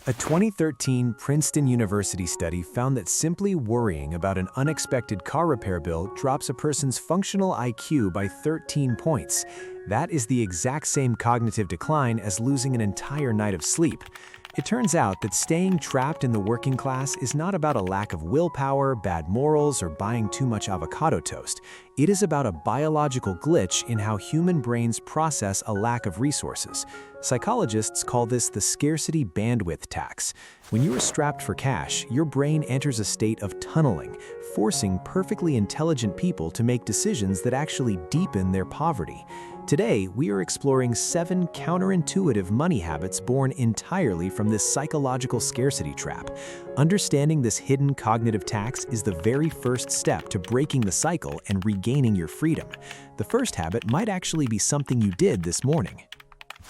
A 2013 Princeton University study found that simply worrying about an unexpected car repair bill drops a person's functional IQ by 13 points. That is the exact same cognitive decline as losing an entire night of sleep. It turns out that staying trapped in the working class is not about a lack of willpower, bad morals, or buying too much avocado toast. It is about a biological glitch in how human brains process a lack of resources. Psychologists call this the scarcity bandwidth tax. When you are strapped for cash, your brain enters a state of tunneling, forcing perfectly intelligent people to make decisions that actually deepen their poverty. Today, we are exploring 7 counterintuitive money habits born entirely from this psychological scarcity trap. Understanding this hidden cognitive tax is the very first step to breaking the cycle and regaining your freedom. The first habit might actually be something you did this morning.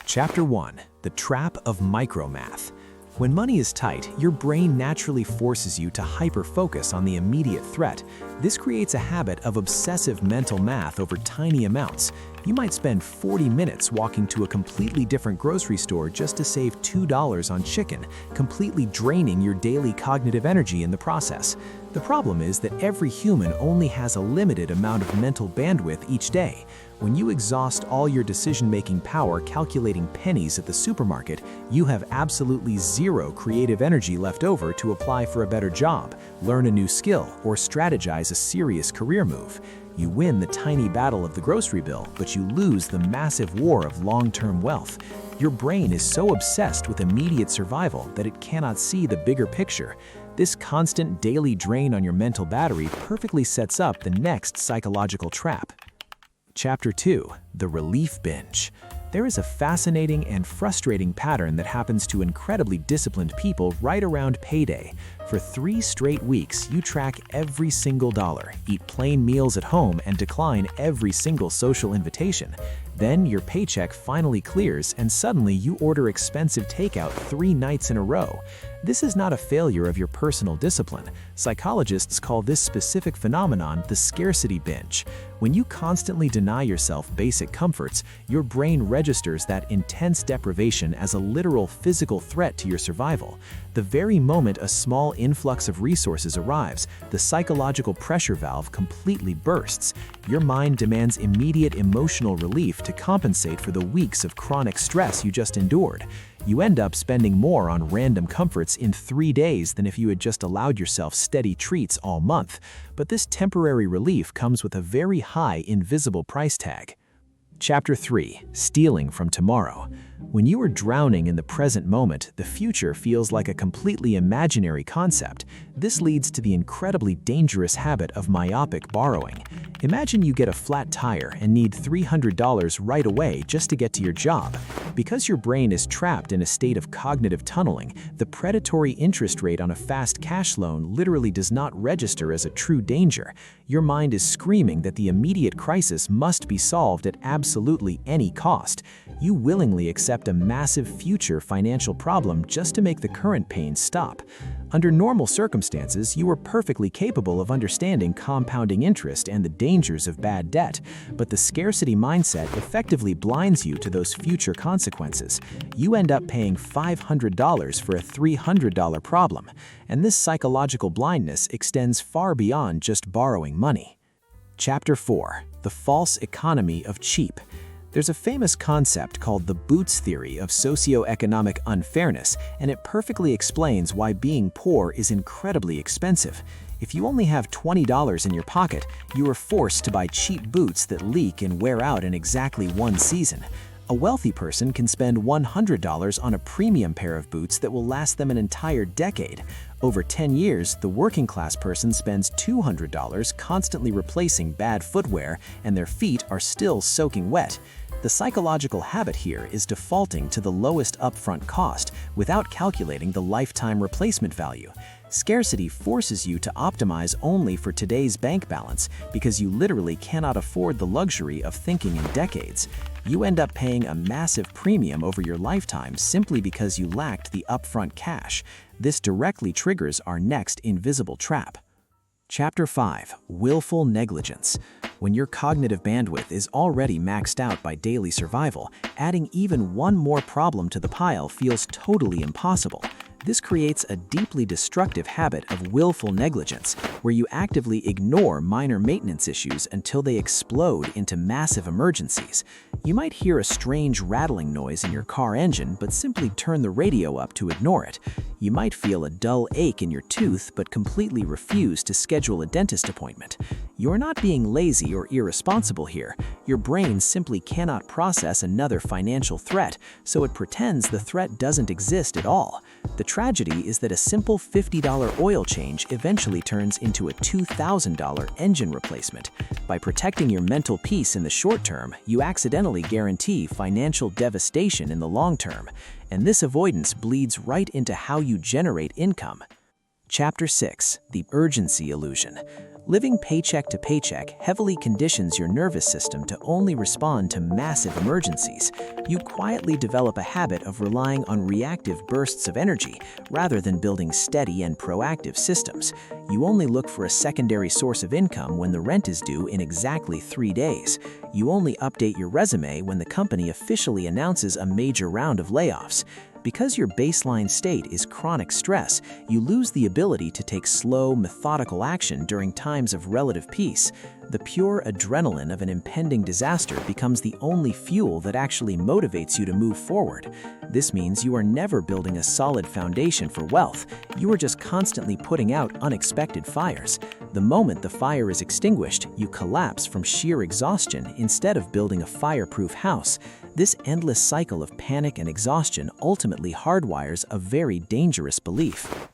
Chapter 1: The Trap of Micromath. When money is tight, your brain naturally forces you to hyper-focus on the immediate threat. This creates a habit of obsessive mental math over tiny amounts. You might spend 40 minutes walking to a completely different grocery store just to save $2 on chicken, completely draining your daily cognitive energy in the process. The problem is that every human only has a limited amount of mental bandwidth each day. When you exhaust all your decision-making power calculating pennies at the supermarket, you have absolutely zero creative energy left over to apply for a better job, learn a new skill, or strategize a serious career move. You win the tiny battle of the grocery bill, but you lose the massive war of long-term wealth. Your brain is so obsessed with immediate survival that it cannot see the bigger picture. This constant daily drain on your mental battery perfectly sets up the next psychological trap. Chapter 2: The Relief Binge. There is a fascinating and frustrating pattern that happens to incredibly disciplined people right around payday. For 3 straight weeks, you track every single dollar, eat plain meals at home, and decline every single social invitation. Then your paycheck finally clears, and suddenly you order expensive takeout 3 nights in a row. This is not a failure of your personal discipline. Psychologists call this specific phenomenon the scarcity binge. When you constantly deny yourself basic comforts, your brain registers that intense deprivation as a literal physical threat to your survival. The very moment a small influx of resources arrives, the psychological pressure valve completely bursts. Your mind demands immediate emotional relief to compensate for the weeks of chronic stress you just endured. You end up spending more on random comforts in 3 days than if you had just allowed yourself steady treats all month. But this temporary relief comes with a very high invisible price tag. Chapter 3: Stealing from Tomorrow. When you are drowning in the present moment, the future feels like a completely imaginary concept. This leads to the incredibly dangerous habit of myopic borrowing. Imagine you get a flat tire and need $300 right away just to get to your job. Because your brain is trapped in a state of cognitive tunneling, the predatory interest rate on a fast cash loan literally does not register as a true danger. Your mind is screaming that the immediate crisis must be solved at absolutely any cost. You willingly accept a massive future financial problem just to make the current pain stop. Under normal circumstances, you are perfectly capable of understanding compounding interest and the dangers of bad debt, but the scarcity mindset effectively blinds you to those future consequences. You end up paying $500 for a $300 problem, and this psychological blindness extends far beyond just borrowing money. Chapter 4: The False Economy of Cheap. There's a famous concept called the Boots theory of socioeconomic unfairness, and it perfectly explains why being poor is incredibly expensive. If you only have $20 in your pocket, you are forced to buy cheap boots that leak and wear out in exactly 1 season. A wealthy person can spend $100 on a premium pair of boots that will last them an entire decade. Over 10 years, the working class person spends $200 constantly replacing bad footwear, and their feet are still soaking wet. The psychological habit here is defaulting to the lowest upfront cost without calculating the lifetime replacement value. Scarcity forces you to optimize only for today's bank balance because you literally cannot afford the luxury of thinking in decades. You end up paying a massive premium over your lifetime simply because you lacked the upfront cash. This directly triggers our next invisible trap. Chapter 5: Willful Negligence. When your cognitive bandwidth is already maxed out by daily survival, adding even one more problem to the pile feels totally impossible. This creates a deeply destructive habit of willful negligence, where you actively ignore minor maintenance issues until they explode into massive emergencies. You might hear a strange rattling noise in your car engine, but simply turn the radio up to ignore it. You might feel a dull ache in your tooth, but completely refuse to schedule a dentist appointment. You're not being lazy or irresponsible here. Your brain simply cannot process another financial threat, so it pretends the threat doesn't exist at all. The tragedy is that a simple $50 oil change eventually turns into a $2,000 engine replacement. By protecting your mental peace in the short term, you accidentally guarantee financial devastation in the long term. And this avoidance bleeds right into how you generate income. Chapter 6: The Urgency Illusion. Living paycheck to paycheck heavily conditions your nervous system to only respond to massive emergencies. You quietly develop a habit of relying on reactive bursts of energy rather than building steady and proactive systems. You only look for a secondary source of income when the rent is due in exactly 3 days. You only update your resume when the company officially announces a major round of layoffs. Because your baseline state is chronic stress, you lose the ability to take slow, methodical action during times of relative peace. The pure adrenaline of an impending disaster becomes the only fuel that actually motivates you to move forward. This means you are never building a solid foundation for wealth. You are just constantly putting out unexpected fires. The moment the fire is extinguished, you collapse from sheer exhaustion instead of building a fireproof house. This endless cycle of panic and exhaustion ultimately hardwires a very dangerous belief.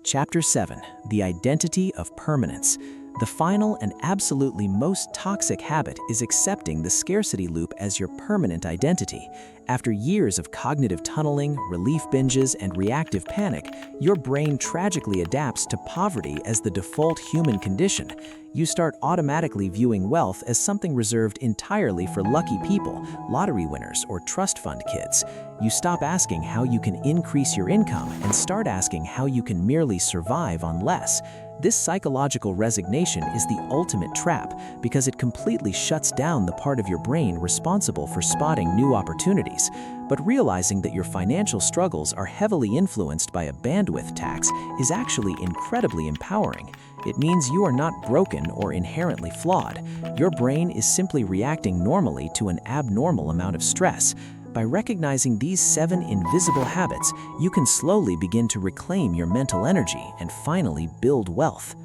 Chapter 7: The Identity of Permanence. The final and absolutely most toxic habit is accepting the scarcity loop as your permanent identity. After years of cognitive tunneling, relief binges, and reactive panic, your brain tragically adapts to poverty as the default human condition. You start automatically viewing wealth as something reserved entirely for lucky people, lottery winners, or trust fund kids. You stop asking how you can increase your income and start asking how you can merely survive on less. This psychological resignation is the ultimate trap because it completely shuts down the part of your brain responsible for spotting new opportunities. But realizing that your financial struggles are heavily influenced by a bandwidth tax is actually incredibly empowering. It means you are not broken or inherently flawed. Your brain is simply reacting normally to an abnormal amount of stress. By recognizing these 7 invisible habits, you can slowly begin to reclaim your mental energy and finally build wealth.